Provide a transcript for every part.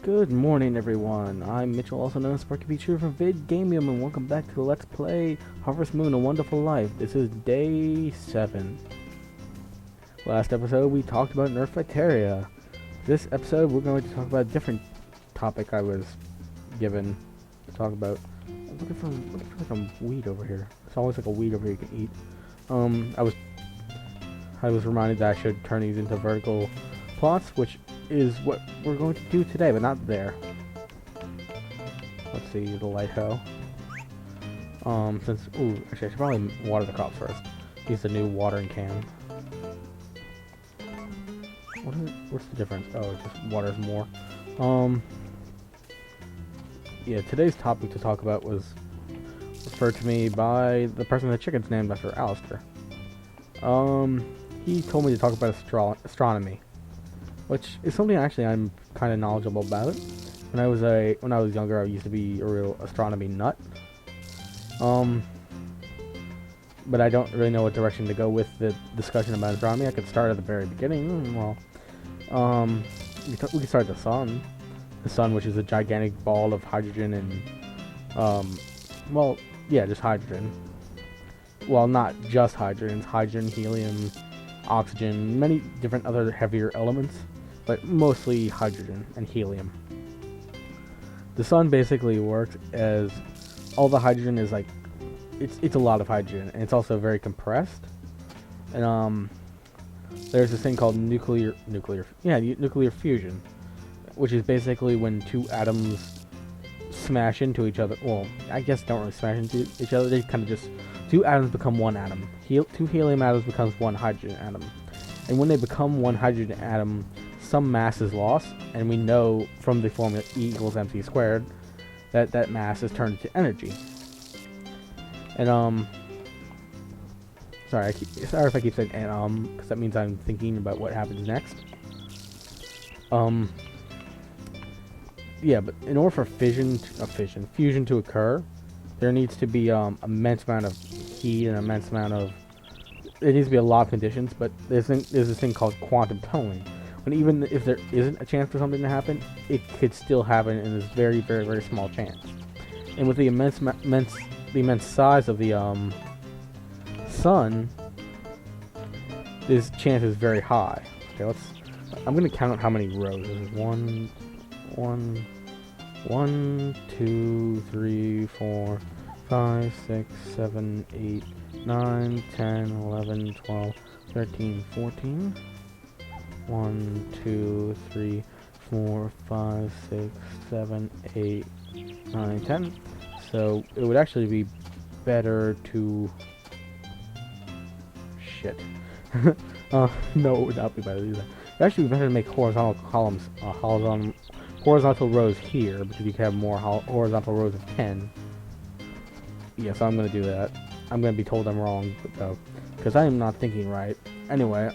Good morning, everyone. I'm Mitchell, also known as Sparky Pichu from Vidgamium, and welcome back to Let's Play Harvest Moon: A Wonderful Life. This is day 7. Last episode, we talked about Nerf Bacteria. This episode, we're going to talk about a different topic I was given to talk about. I'm looking for like a weed over here. There's always like a weed over here you can eat. I was reminded that I should turn these into vertical plots, which is what we're going to do today, but not there. Let's see, the light hoe. Actually I should probably water the crops first. Use the new watering can. What's the difference? Oh, it just waters more. Yeah, today's topic to talk about was referred to me by the person the chicken's named after, Alistair. He told me to talk about astronomy, which is something actually I'm kind of knowledgeable about. When I was younger, I used to be a real astronomy nut. But I don't really know what direction to go with the discussion about astronomy. I could start at the very beginning. Well, we could start at the sun. The sun, which is a gigantic ball of hydrogen and, well, yeah, just hydrogen. Well, not just hydrogen, helium, oxygen, many different other heavier elements, but mostly hydrogen and helium. The sun basically works as all the hydrogen is like, it's a lot of hydrogen, and it's also very compressed. And there's this thing called nuclear fusion, which is basically when two atoms smash into each other. Well, I guess don't really smash into each other. They kind of just, two atoms become one atom. Two helium atoms becomes one hydrogen atom. And when they become one hydrogen atom, some mass is lost, and we know from the formula E equals mc squared that that mass is turned into energy. And sorry if I keep saying because that means I'm thinking about what happens next. Yeah, but in order for fusion to occur, there needs to be immense amount of heat and immense amount of. There needs to be a lot of conditions, but there's this thing called quantum tunneling. When even if there isn't a chance for something to happen, it could still happen in this very, very, very small chance. And with the immense size of the sun, this chance is very high. Okay, I'm gonna count how many rows. This is 1, 2, 3, 4, 5, 6, 7, 8, 9, 10, 11, 12, 13, 14. 1, 2, 3, 4, 5, 6, 7, 8, 9, 10. So it would actually be better to... Shit. No, it would not be better to do that. It would actually be better to make horizontal columns, horizontal rows here, because you can have more horizontal rows of 10. Yeah, so I'm going to do that. I'm going to be told I'm wrong, though, because I am not thinking right. Anyway,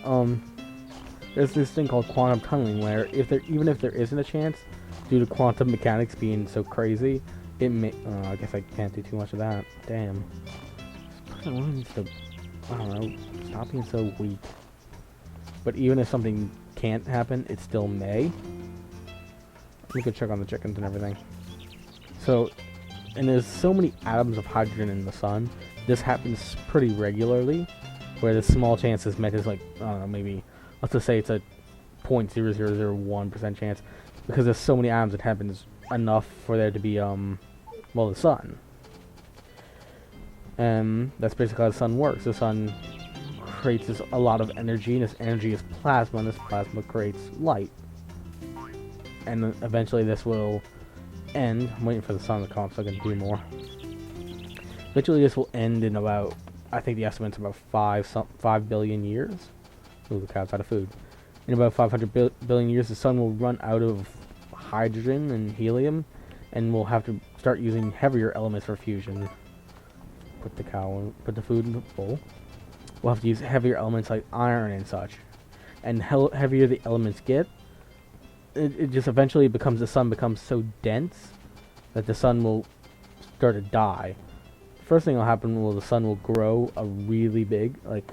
there's this thing called quantum tunneling, where even if there isn't a chance, due to quantum mechanics being so crazy, it may. I guess I can't do too much of that. Damn. This person really needs to, I don't know, stop being so weak. But even if something can't happen, it still may. We could check on the chickens and everything. So, and there's so many atoms of hydrogen in the sun. This happens pretty regularly, where the small chance is met is like, I don't know, maybe. Let's just say it's a 0.0001% chance, because there's so many atoms it happens enough for there to be, well, the sun. And that's basically how the sun works. The sun creates a lot of energy, and this energy is plasma, and this plasma creates light. And then eventually this will end. I'm waiting for the sun to come up so I can do more. Eventually this will end in about, I think the estimate's about 5 billion years. Ooh, the cow's out of food. In about 500 billion years, the sun will run out of hydrogen and helium, and we'll have to start using heavier elements for fusion. Put the food in the bowl. We'll have to use heavier elements like iron and such. And heavier the elements get, it just eventually the sun becomes so dense that the sun will start to die. First thing will happen, the sun will grow a really big, like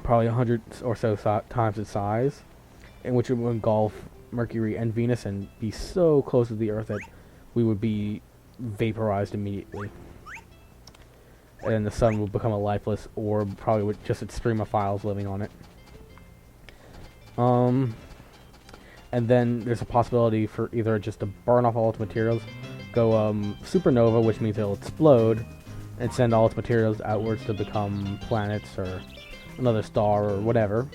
probably 100 or so times its size, in which it will engulf Mercury and Venus and be so close to the Earth that we would be vaporized immediately. And the sun would become a lifeless orb, probably with just its stream of files living on it. And then there's a possibility for either just to burn off all its materials, go supernova, which means it'll explode, and send all its materials outwards to become planets or another star or whatever,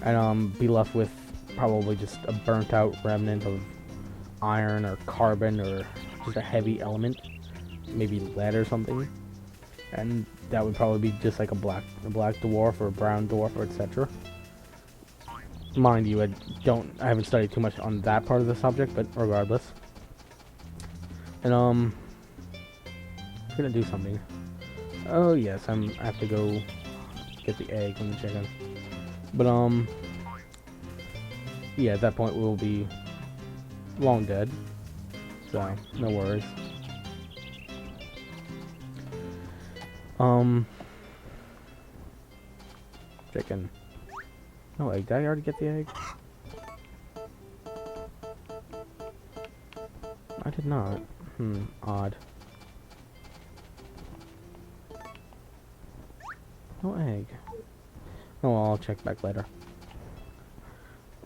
and be left with probably just a burnt out remnant of iron or carbon or just a heavy element, maybe lead or something, and that would probably be just like a black dwarf or a brown dwarf or etc. Mind you, I haven't studied too much on that part of the subject, but regardless. And I'm gonna do something. Oh yes, I have to go get the egg from the chicken. But yeah, at that point we'll be long dead. So no worries. Chicken. No egg. Did I already get the egg? I did not. Odd. No egg. Oh, well, I'll check back later.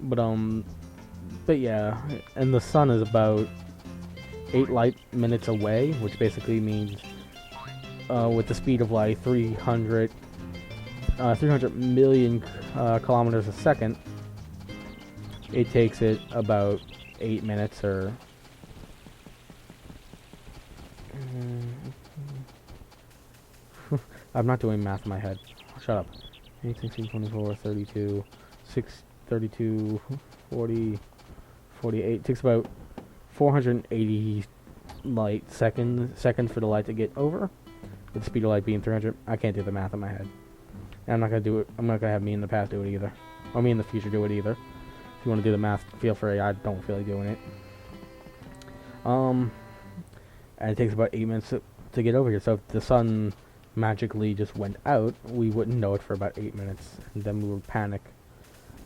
But yeah, and the sun is about 8 light minutes away, which basically means, with the speed of light, 300 million kilometers a second, it takes it about 8 minutes or I'm not doing math in my head. Shut up. 8, 16, 24, 32, 6, 32, 40, 48. It takes about 480 seconds for the light to get over, with the speed of light being 300. I can't do the math in my head. And I'm not gonna do it. I'm not gonna have me in the past do it either, or me in the future do it either. If you want to do the math, feel free. I don't feel like doing it. And it takes about 8 minutes to get over here. So if the sun magically just went out, we wouldn't know it for about 8 minutes, and then we would panic.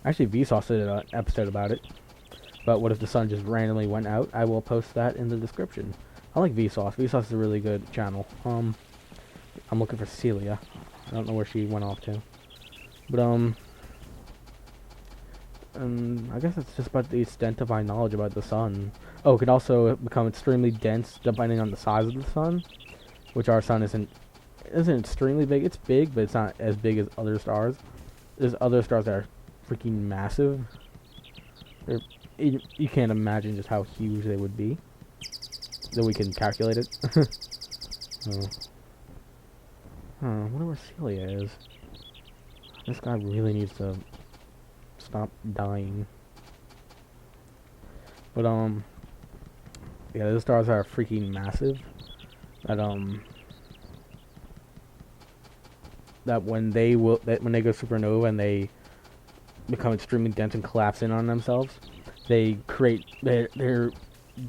Actually, Vsauce did an episode about it. But what if the sun just randomly went out? I will post that in the description. I like Vsauce. Vsauce is a really good channel. I'm looking for Celia. I don't know where she went off to. But I guess it's just about the extent of my knowledge about the sun. Oh, it could also become extremely dense depending on the size of the sun, which our sun isn't extremely big. It's big, but it's not as big as other stars. There's other stars that are freaking massive. You can't imagine just how huge they would be. Though we can calculate it. I wonder where Celia is. This guy really needs to stop dying. But yeah, those stars are freaking massive. That when they go supernova and they become extremely dense and collapse in on themselves, they create their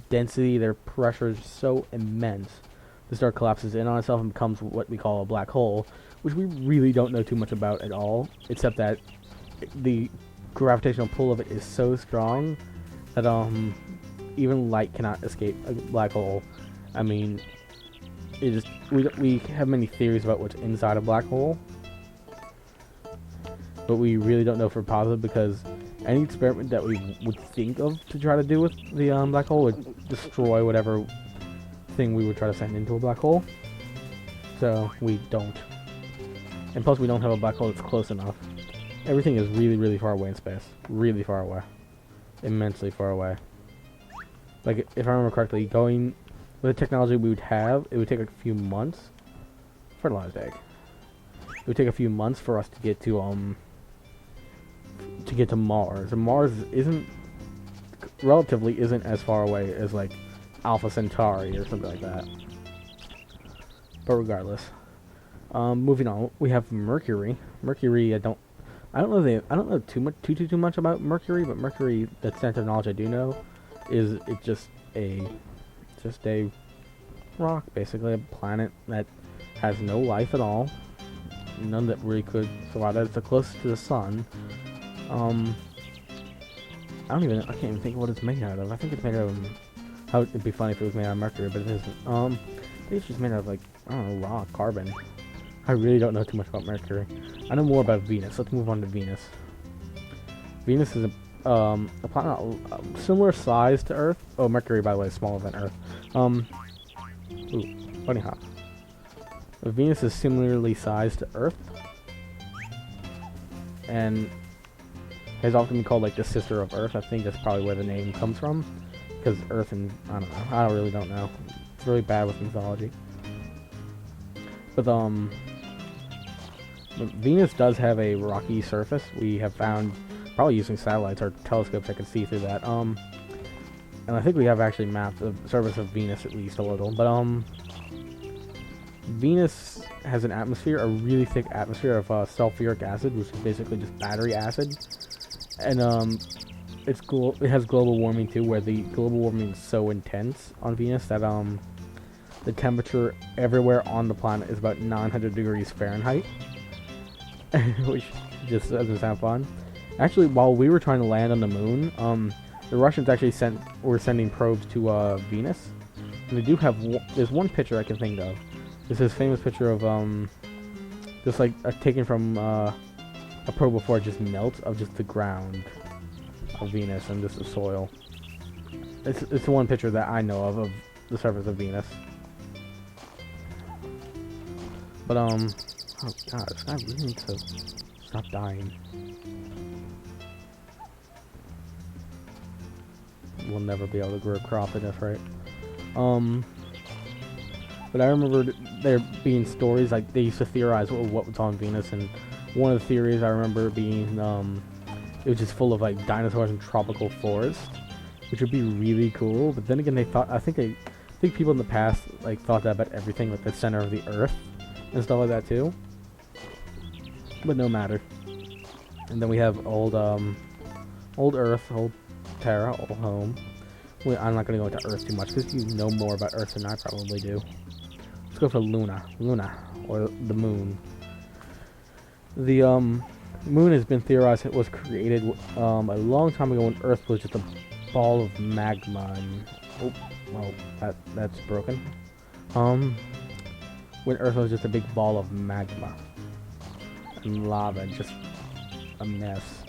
density, their pressure is so immense. The star collapses in on itself and becomes what we call a black hole, which we really don't know too much about at all, except that the gravitational pull of it is so strong that even light cannot escape a black hole. I mean, we have many theories about what's inside a black hole, but we really don't know for positive, because any experiment that we would think of to try to do with the black hole would destroy whatever thing we would try to send into a black hole. So we don't. And plus we don't have a black hole that's close enough. Everything is really, really far away in space. Really far away. Immensely far away. Like, if I remember correctly, going with the technology we would have, it would take a few months. Fertilized egg. It would take a few months for us to get to Mars. And Mars relatively isn't as far away as like Alpha Centauri or something like that. But regardless, moving on, we have Mercury. Mercury, I don't know too much about Mercury, but Mercury, the extent of knowledge I do know, is it's just a rock, basically a planet that has no life at all. None that really could survive. It's the closest to the sun. I can't even think of what it's made out of. I think it's made out of, how it'd be funny if it was made out of mercury, but it isn't. I think it's just made out of, like, I don't know, raw carbon. I really don't know too much about Mercury. I know more about Venus. Let's move on to Venus. Venus is a planet similar size to Earth. Oh, Mercury, by the way, is smaller than Earth. Ooh, bunny hop. Venus is similarly sized to Earth, and has often been called like the sister of Earth. I think that's probably where the name comes from, because Earth and I really don't know. It's really bad with mythology. But Venus does have a rocky surface. We have found, probably using satellites or telescopes that can see through that. And I think we have actually mapped the surface of Venus at least a little. But Venus has an atmosphere, a really thick atmosphere of sulfuric acid, which is basically just battery acid. And it has global warming too, where the global warming is so intense on Venus that the temperature everywhere on the planet is about 900 degrees Fahrenheit, which just doesn't sound fun. Actually, while we were trying to land on the moon, the Russians actually were sending probes to Venus, and they do have there's one picture I can think of. This is a famous picture of just like taken from a probe before it just melts, of just the ground of Venus and just the soil. It's the one picture that I know of the surface of Venus. But oh god, this guy really needs to stop dying. We'll never be able to grow crop in this, right? But I remember there being stories, like, they used to theorize what was on Venus, and one of the theories I remember being, it was just full of, like, dinosaurs and tropical forest, which would be really cool. But then again, I think people in the past, like, thought that about everything, like the center of the Earth and stuff like that too. But no matter. And then we have old Earth, old Terra, old home. I'm not gonna go into Earth too much because you know more about Earth than I probably do. Let's go for Luna, or the moon. The moon has been theorized it was created a long time ago when Earth was just a ball of magma. And, oh, well, that's broken. When Earth was just a big ball of magma and lava, just a mess.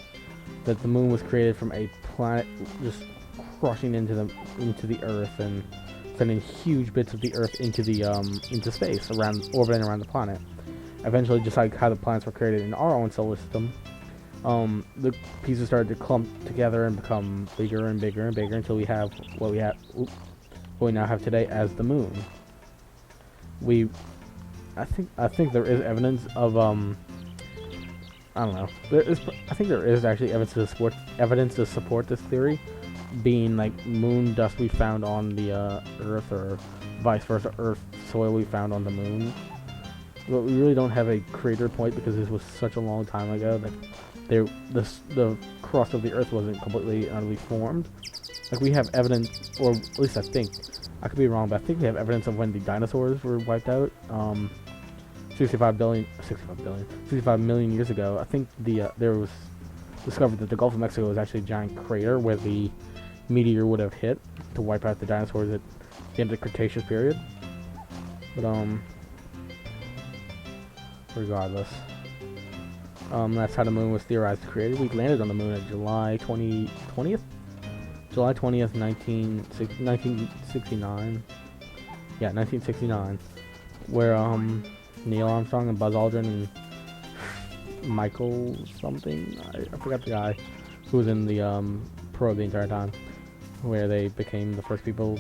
That the moon was created from a planet just crushing into the Earth and sending huge bits of the Earth into space, orbiting around the planet. Eventually, just like how the planets were created in our own solar system, the pieces started to clump together and become bigger and bigger and bigger until we have what we now have today as the moon. I think there is evidence of I don't know. I think there is actually evidence to support this theory, being like moon dust we found on the Earth, or vice versa, Earth soil we found on the moon. But we really don't have a crater point because this was such a long time ago that the crust of the Earth wasn't completely and utterly formed. Like, we have evidence, or at least I think, I could be wrong, but I think we have evidence of when the dinosaurs were wiped out. 65 million years ago. I think there was discovered that the Gulf of Mexico was actually a giant crater where the meteor would have hit to wipe out the dinosaurs at the end of the Cretaceous period. But regardless, that's how the moon was theorized created. We landed on the moon at July 20th, 1969. Yeah, 1969, where Neil Armstrong and Buzz Aldrin and Michael something, I forgot the guy who was in the probe the entire time, where they became the first people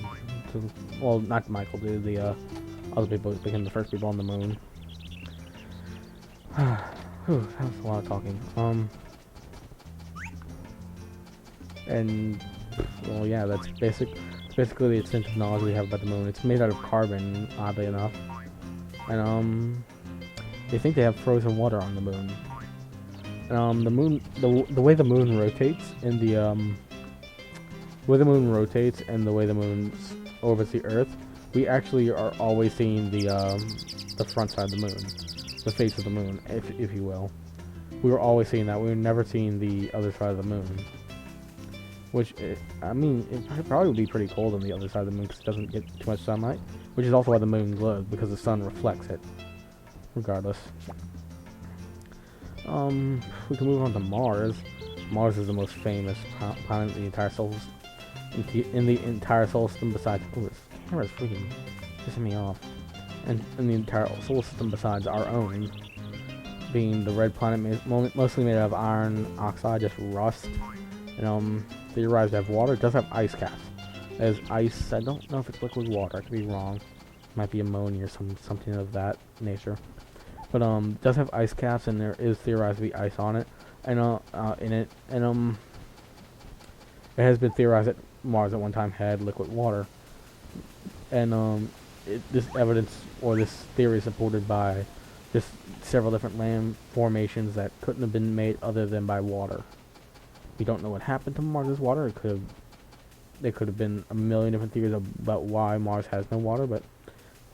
to, well, not Michael, the other people became the first people on the moon. Whew, that was a lot of talking. And well, yeah, that's basically the extent of knowledge we have about the moon. It's made out of carbon, oddly enough. And they think they have frozen water on the moon. And the moon, the way the moon rotates, and the way the moon rotates, and the way the moon orbits the Earth, we actually are always seeing the front side of the moon, the face of the moon, if you will. We were always seeing that. We were never seeing the other side of the moon. I mean, it probably would be pretty cold on the other side of the moon because it doesn't get too much sunlight, which is also why the moon glows, because the sun reflects it. Regardless. We can move on to Mars. Mars is the most famous planet in the entire solar system besides... Oh, this camera's freaking pissing me off. And in the entire solar system besides our own, being the red planet mostly made out of iron oxide, just rust. And theorized to have water. It does have ice caps. There's ice. I don't know if it's liquid water. I could be wrong. Might be ammonia or something of that nature. But it does have ice caps, and there is theorized to be ice on it, and in it. And it has been theorized that Mars at one time had liquid water. And this evidence or this theory is supported by just several different land formations that couldn't have been made other than by water. We don't know what happened to Mars's water. There could have been a million different theories about why Mars has no water, but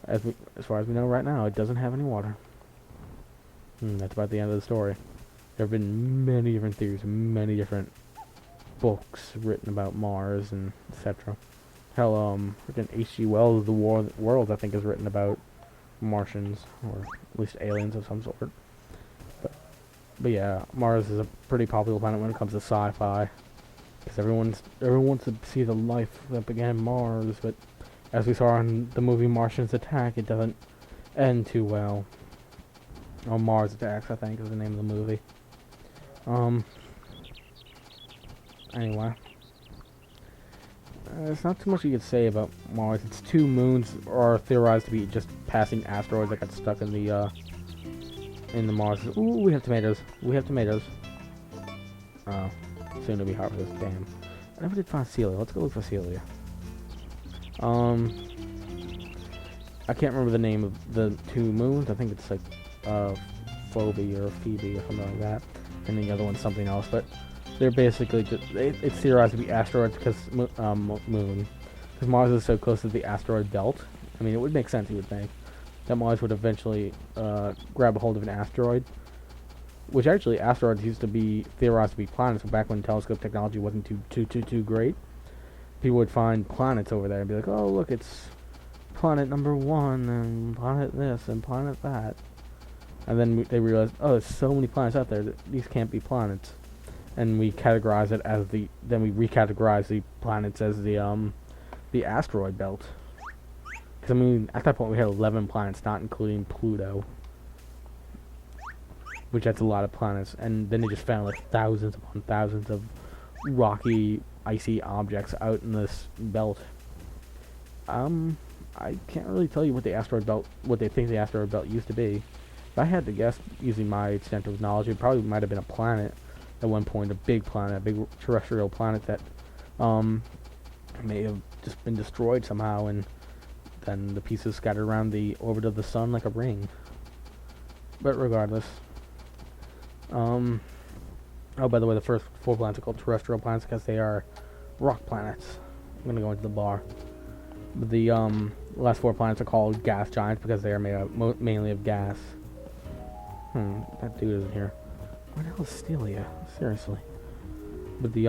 as far as we know right now, it doesn't have any water. That's about the end of the story. There have been many different theories, many different books written about Mars and etc. Hell, freaking H.G. Wells' The War of the Worlds, I think, is written about Martians, or at least aliens of some sort. But yeah, Mars is a pretty popular planet when it comes to sci-fi, because everyone wants to see the life that began Mars. But as we saw in the movie Martians Attack, it doesn't end too well. Or Mars Attacks, I think, is the name of the movie. Anyway, there's not too much you could say about Mars. Its 2 moons are theorized to be just passing asteroids that got stuck in the Mars. Ooh, we have tomatoes. We have tomatoes. Soon to be harvested. Damn. I never did find Celia. Let's go look for Celia. I can't remember the name of the 2 moons. I think it's like Phoebe or Phoebe or something like that, and the other one's something else. But they're basically just it's theorized to be asteroids because moon, because Mars is so close to the asteroid belt. I mean, it would make sense, you would think, that Mars would eventually grab a hold of an asteroid. Which actually, asteroids used to be theorized to be planets. So back when telescope technology wasn't too great, people would find planets over there and be like, "Oh, look, it's planet number 1 and planet this and planet that." And then they realized, oh, there's so many planets out there that these can't be planets. And we categorize it as then we recategorize the planets as the asteroid belt. Because I mean, at that point we had 11 planets, not including Pluto, which that's a lot of planets. And then they just found like thousands upon thousands of rocky, icy objects out in this belt. I can't really tell you what they think the asteroid belt used to be. If I had to guess, using my extent of knowledge, it probably might have been a planet at one point, a big planet, a big terrestrial planet that may have just been destroyed somehow, and then the pieces scattered around the orbit of the sun like a ring. But regardless, oh, by the way, the first 4 planets are called terrestrial planets because they are rock planets. I'm gonna go into the bar. But the last 4 planets are called gas giants because they are made of mainly of gas. That dude isn't here. Where the hell is Stelia? Seriously. But the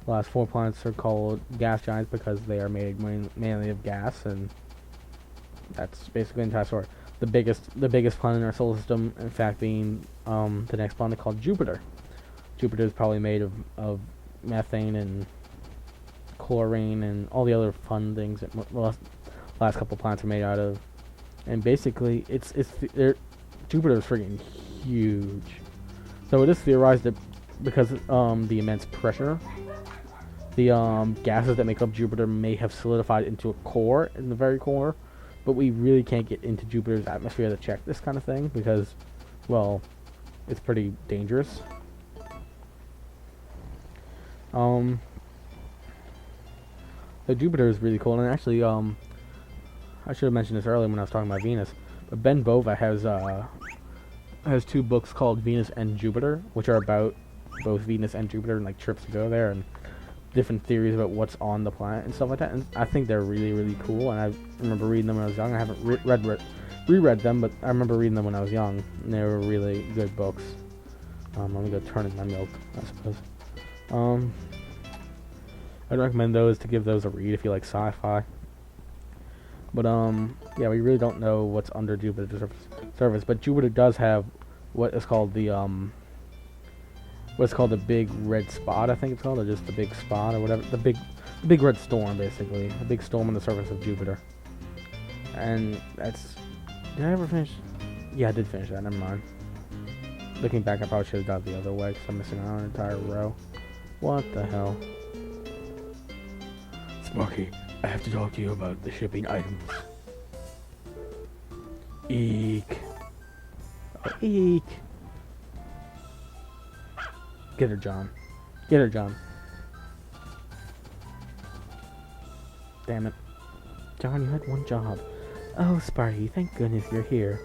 last 4 planets are called gas giants because they are made mainly of gas, and that's basically the entire story. The biggest planet in our solar system, in fact, being the next planet called Jupiter. Jupiter is probably made of methane and chlorine and all the other fun things that last couple planets are made out of. And basically, Jupiter is freaking huge. So it is theorized that because the immense pressure, the gases that make up Jupiter may have solidified into a core in the very core, but we really can't get into Jupiter's atmosphere to check this kind of thing because, well, it's pretty dangerous. So Jupiter is really cool, and actually, I should have mentioned this earlier when I was talking about Venus, but Ben Bova has 2 books called Venus and Jupiter, which are about both Venus and Jupiter and like trips to go there and different theories about what's on the planet and stuff like that. And I think they're really, really cool, and I remember reading them when I was young. I haven't reread them, but I remember reading them when I was young, and they were really good books. Let me go turn in my milk, I suppose. I'd recommend those to give those a read if you like sci-fi. But yeah, we really don't know what's under Jupiter's surface. But Jupiter does have what is called the big red spot, I think it's called, or just the big spot or whatever. The big red storm, basically, a big storm on the surface of Jupiter. And that's. Did I ever finish? Yeah, I did finish that. Never mind. Looking back, I probably should have done it the other way because I'm missing out on an entire row. What the hell? Sparky, I have to talk to you about the shipping items. Eek. Oh, eek. Get her, John. Get her, John. Damn it. John, you had one job. Oh, Sparky, thank goodness you're here.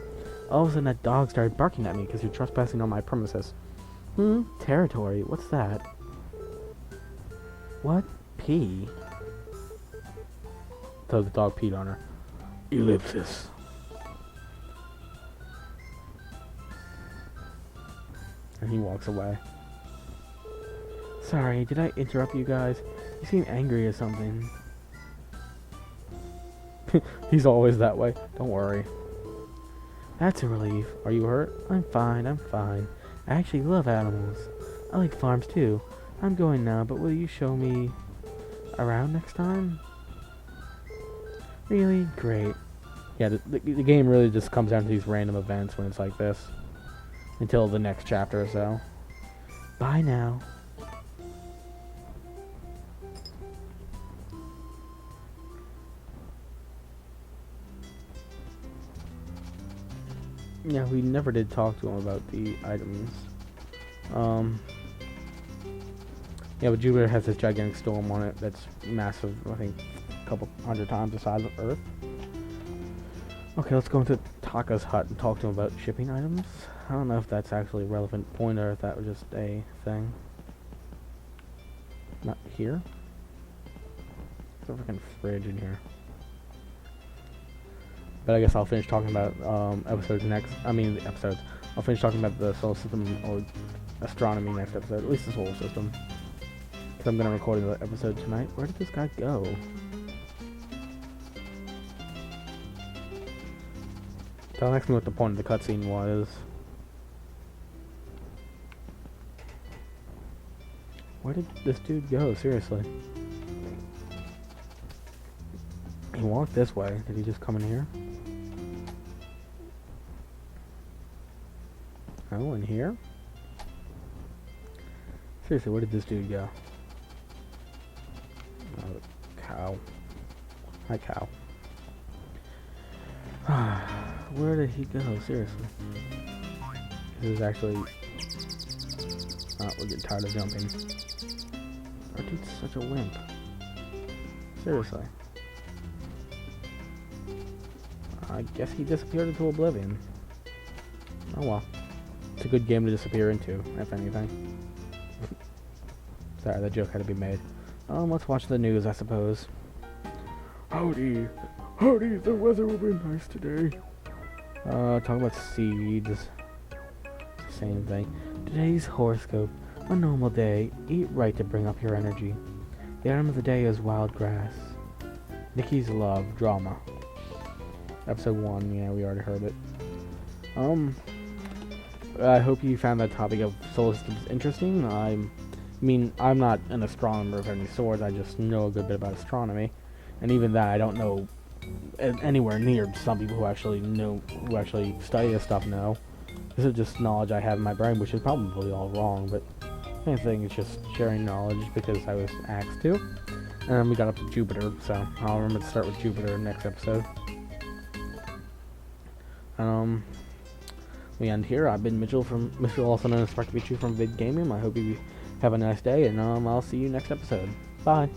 All of a sudden that dog started barking at me because you're trespassing on my premises. Territory? What's that? What? Pee? So the dog peed on her. Ellipsis. And he walks away. Sorry, did I interrupt you guys? You seem angry or something. He's always that way. Don't worry. That's a relief. Are you hurt? I'm fine, I'm fine. I actually love animals. I like farms too. I'm going now, but will you show me around next time? Really? Great. Yeah, the game really just comes down to these random events when it's like this. Until the next chapter or so. Bye now. Yeah, we never did talk to him about the items. Yeah, but Jupiter has this gigantic storm on it that's massive, I think a couple 100 times the size of Earth. Okay, let's go into Taka's hut and talk to him about shipping items. I don't know if that's actually a relevant point or if that was just a thing. Not here? There's a freaking fridge in here. But I guess I'll finish talking about episodes next. I mean, the episodes. I'll finish talking about the solar system or astronomy next episode. At least the solar system. Because I'm going to record another episode tonight. Where did this guy go? Don't ask me what the point of the cutscene was. Where did this dude go? Seriously. He walked this way. Did he just come in here? Oh, in here? Seriously, where did this dude go? Oh, cow. Hi, cow. Where did he go? Seriously. This is actually... Oh, we're getting tired of jumping. That dude's such a wimp. Seriously. I guess he disappeared into oblivion. Oh well. It's a good game to disappear into, if anything. Sorry, that joke had to be made. Let's watch the news, I suppose. Howdy, the weather will be nice today. Talk about seeds. Same thing. Today's horoscope. A normal day. Eat right to bring up your energy. The item of the day is wild grass. Nikki's love. Drama. Episode 1. Yeah, we already heard it. I hope you found that topic of solar systems interesting. I mean, I'm not an astronomer of any sort. I just know a good bit about astronomy. And even that, I don't know anywhere near some people who actually study this stuff know. This is just knowledge I have in my brain, which is probably all wrong, but I think it's just sharing knowledge because I was asked to. And then we got up to Jupiter, so I'll remember to start with Jupiter next episode. We end here. I've been Mitchell, also known as Sparky from Vidgamium. I hope you have a nice day, and I'll see you next episode. Bye.